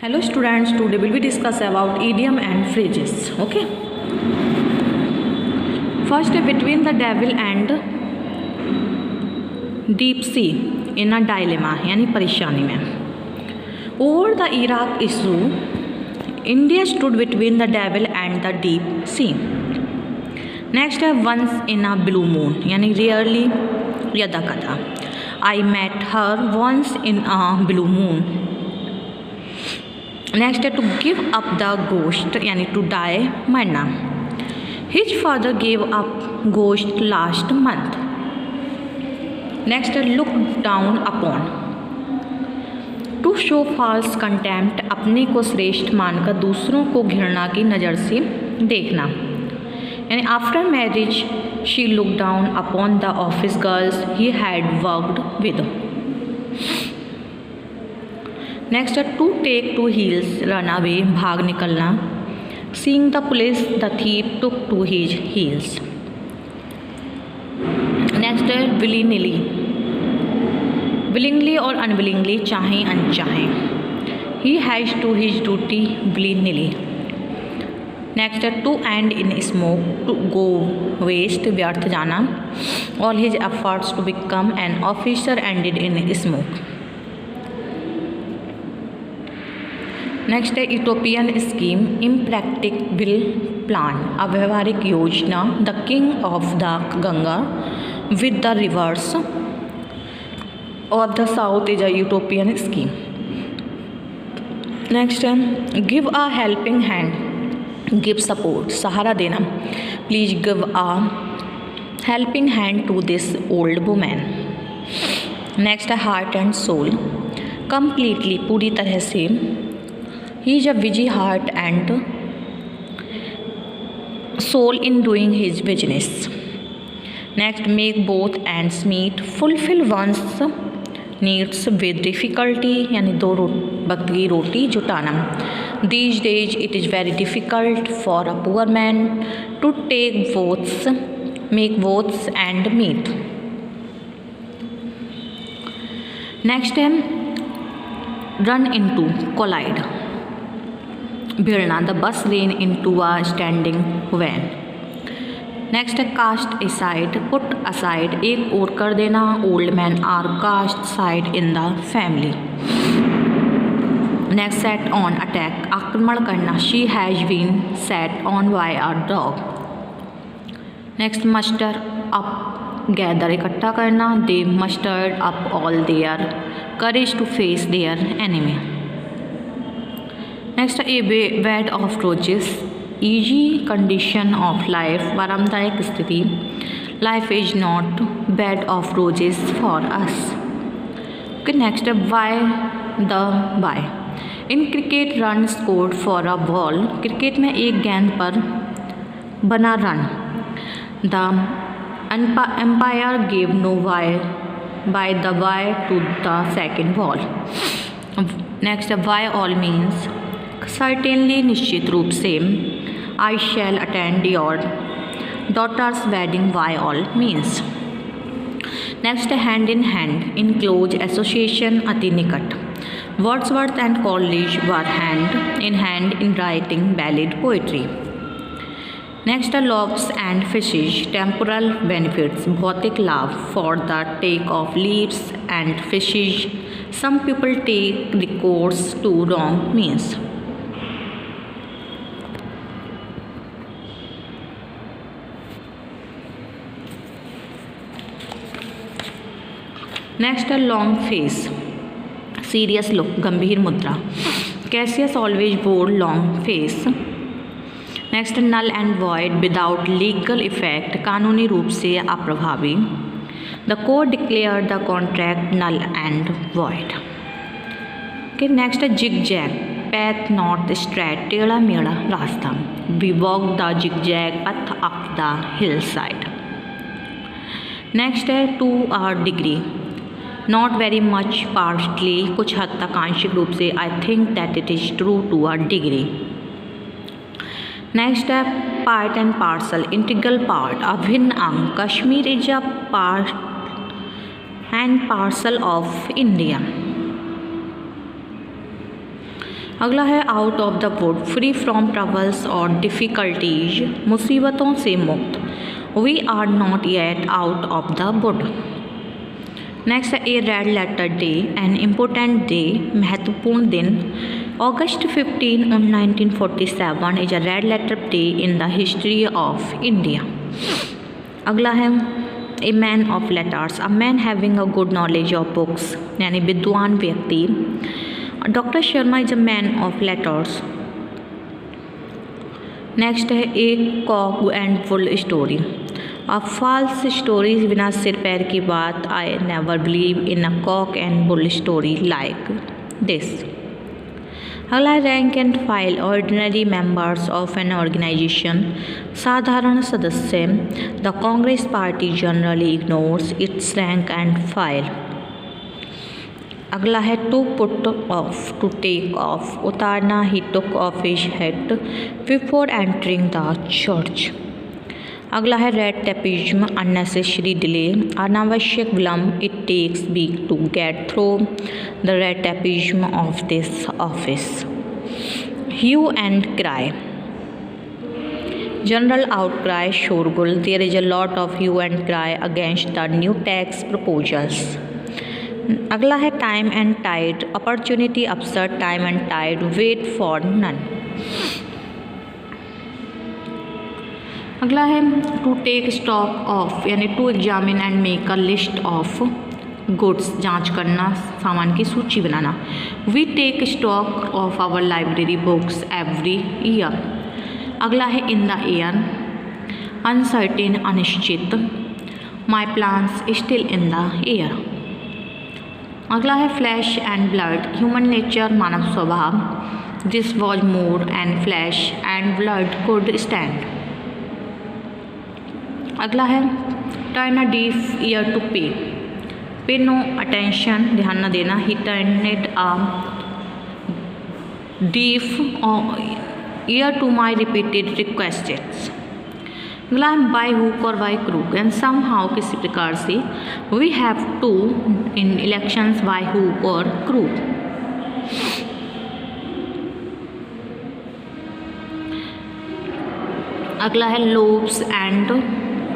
Hello students, today we will discuss about idiom and phrases. Okay. First, between the devil and deep sea in a dilemma यानी परेशानी में. Over the Iraq issue, India stood between the devil and the deep sea. Next, once in a blue moon यानी rarely यदा कदा. I met her once in a blue moon. Next, to give up the ghost यानी to die मरना. His father gave up ghost last month. Next, look down upon. To show false contempt अपने को श्रेष्ठ मानकर दूसरों को घृणा की नज़र से देखना. यानी after marriage she looked down upon the office girls he had worked with. Next, to take to heels run away भाग निकलना. Seeing the police the thief took to his heels. Next, willy nilly willingly or unwillingly चाहें अनचाहें. He has to his duty willy nilly. Next, to end in smoke to go waste व्यर्थ जाना. All his efforts to become an officer ended in smoke. Next है utopian scheme impractical plan अव्यवहारिक योजना. The king of the Ganga with the rivers of the south is a utopian scheme. Next है give a helping hand give support सहारा देना. Please give a helping hand to this old women. Next है heart and soul completely पूरी तरह से. He is a busy heart and soul in doing his business. Next, make both ends meet. Fulfill one's needs with difficulty यानी दो वक्त की रोटी जुटाना. These days it is very difficult for a poor man to make both ends meet. Next, run into collide भिड़ना. The bus ran into a standing van. Next है cast aside put aside एक और कर देना. Old man are cast side in the family. Next set on attack आक्रमण करना. She has been set on by a dog. Next muster up gather इकट्ठा करना. They mustered up all their courage to face their enemy. Next a bed of roses easy condition of life आरामदायक स्थिति. Life is not bed of roses for us. Okay. Next by the bye in cricket run scored for a ball cricket में एक गेंद पर बना run. The umpire gave no bye by the bye to the second ball. Next by all means certainly निश्चित रूप से. I shall attend your daughter's wedding by all means. Next hand in hand in close association अति निकट. Wordsworth and college were hand in writing ballad poetry. Next loaves and fishes temporal benefits भौतिक लाभ. For the take of loaves and fishes some people take recourse to wrong means. Next long face serious look गंभीर मुद्रा. Cassius always wore long face. Next null and void without legal effect कानूनी रूप से अप्रभावी. The court declare the contract null and void. Okay. Next zigzag path not straight टेढ़ा मेढ़ा रास्ता. We walk the zigzag path up the hill side. Next है to a degree not very much partly कुछ हद तक आंशिक रूप से. I think that it is true to a degree. Next है part and parcel integral part अभिन्न अंग. Kashmir is a part and parcel of India. अगला है out of the wood, free from troubles और डिफ़िकल्टीज, मुसीबतों से मुक्त। We are not yet out of the would. Next है a red letter day, an important day, महत्वपूर्ण दिन। August 15 1947 is a red letter day in the history of India. अगला है a man of letters, a man having a good knowledge of books, यानी विद्वान व्यक्ति। Doctor Sharma is a man of letters. Next है a cock and full story, a false stories, बिना सिर पैर की बात। I never believe in a cock and bull story like this. अगला है rank and file, ordinary members of an organisation, साधारण सदस्य। The Congress party generally ignores its rank and file. अगला है to put off, to take off, उतारना। He took off his head before entering the church. अगला है red tapism, unnecessary delay, अनावश्यक विलम्ब। It takes week to get through the red tapism of this office. Hue and cry, general outcry, शोरगुल। There is a lot of hue and cry against the new tax proposals. अगला है time and tide, opportunity, upset, time and tide, wait for none. अगला है to take stock of, यानी to examine and make a list of goods, जांच करना, सामान की सूची बनाना। We take stock of our library books every year. अगला है इन द एयर, अनसर्टेन, अनिश्चित। My plans still in the air. अगला है flesh and blood, human nature, मानव स्वभाव। This was more and flesh and blood could stand. अगला है turn a deaf ear to pay no attention, ध्यान न देना। He turned a deaf ear to my repeated requests. अगला है by hook or by crook, and somehow, किसी प्रकार से। We have to win elections by hook or क्रूक। Crook है loaves and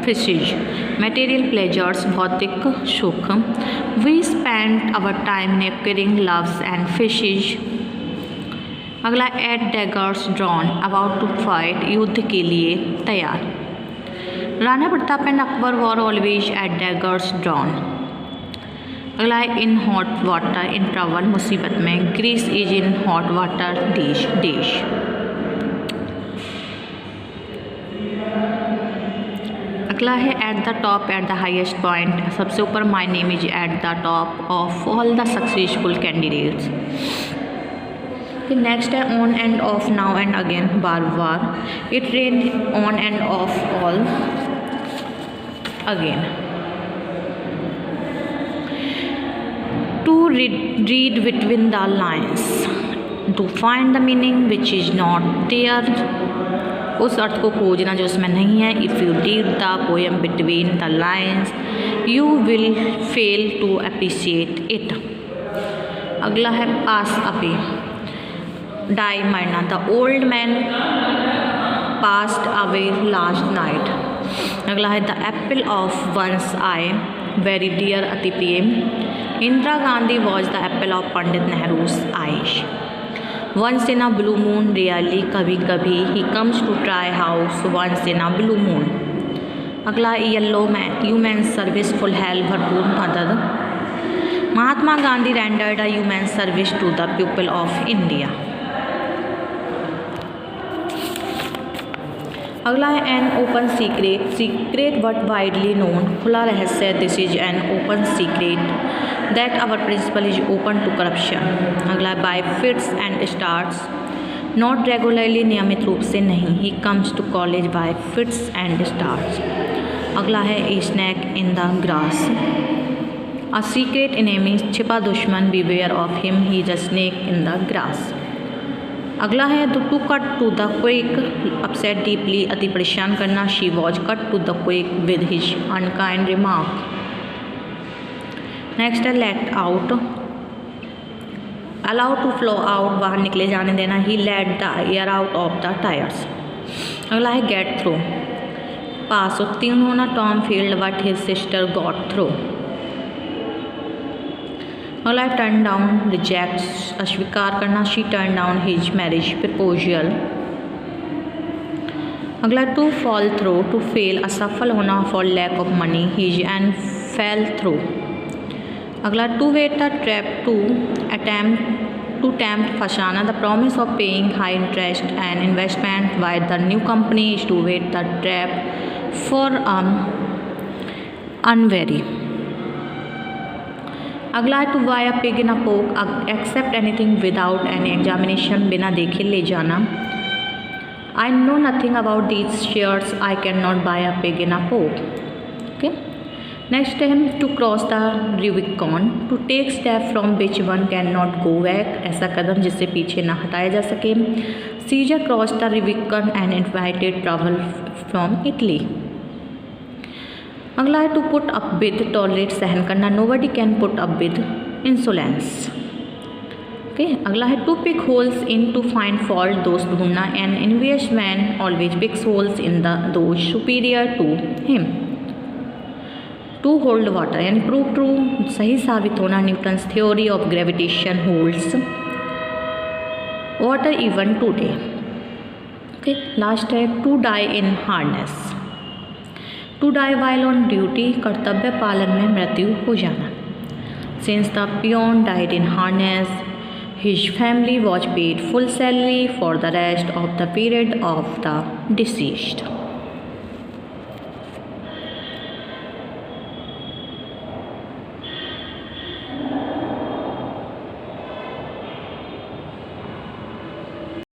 fishes, material pleasures, भौतिक सुख। We spend our time napering loaves and fishes. अगला at daggers drawn, about to fight, युद्ध के लिए तैयार। Rana Pratap and Akbar were always at daggers drawn. अगला है in hot water, in trouble, मुसीबत में। Greece is in hot water, देश। अगला है at the top, at the highest point, सबसे ऊपर। My name is at the top of all the successful candidates. फिर नेक्स्ट है on and of, now and again, बार बार। It rain on and off all again. To read between the lines, to find the meaning which is not there, उस अर्थ को खोजना जो उसमें नहीं है। If you read the poem between the lines you will fail to appreciate it. अगला है पास अवे, डाई, मरना। The old man passed away last night. अगला है the apple of one's eye, very dear, अति प्रिय। Indira Gandhi was the apple of Pandit Nehru's eyes. Once in a blue moon, really, कभी कभी। He comes to try house once in a blue moon. अगला yeoman, yeoman service, full help, भरपूर मदद। Mahatma Gandhi rendered a yeoman service to the people of India. अगला है an open secret, secret but widely known, खुला रहस्य। This is an open secret that our principal is open to corruption. अगला है by fits and starts, not regularly, नियमित रूप से नहीं। He comes to college by fits and starts. अगला है a snake in the grass, a secret enemy, छिपा दुश्मन। Beware of him, he is a snake in the grass. अगला है to cut to the quick, upset deeply, अति परेशान करना। She was cut to the quick with his unkind remark. Next है let out, allow to flow out, बाहर निकले जाने देना. He let the air out of the tyres. अगला है गेट थ्रू, पास उत्तीर्ण होना. Tom failed but his sister got through. अगला है टर्न डाउन, रिजेक्ट अस्वीकार करना. She turn down his marriage proposal. अगला to fall through, to fail असफल होना. For lack of money his end fell through. अगला to bait the trap, to tempt फंसाना. The promise of paying high interest and investment by the new company is to bait the trap for unwary. अगला to buy a pig in a poke, accept anything without any examination, बिना देखे ले जाना. I know nothing about these shares, I cannot buy a pig in a poke. Okay. Next है to cross the Rubicon, to take step from which one cannot go back, ऐसा कदम जिससे पीछे ना हटाया जा सके. Caesar crossed the Rubicon and invited travel from Italy. अगला है to put up with, tolerate सहन करना. Nobody can put up with insolence. अगला है to pick holes in, to find fault, दोस्त ढूंढना. An envious man always picks holes in the those superior to him. To hold water यानी prove true, सही साबित होना. Newton's theory of gravitation holds water even today. Okay. Last है to die in harness, to die while on duty, कर्तव्य पालन में मृत्यु हो जाना. Since the peon died in harness, his family was paid full salary for the rest of the period of the deceased.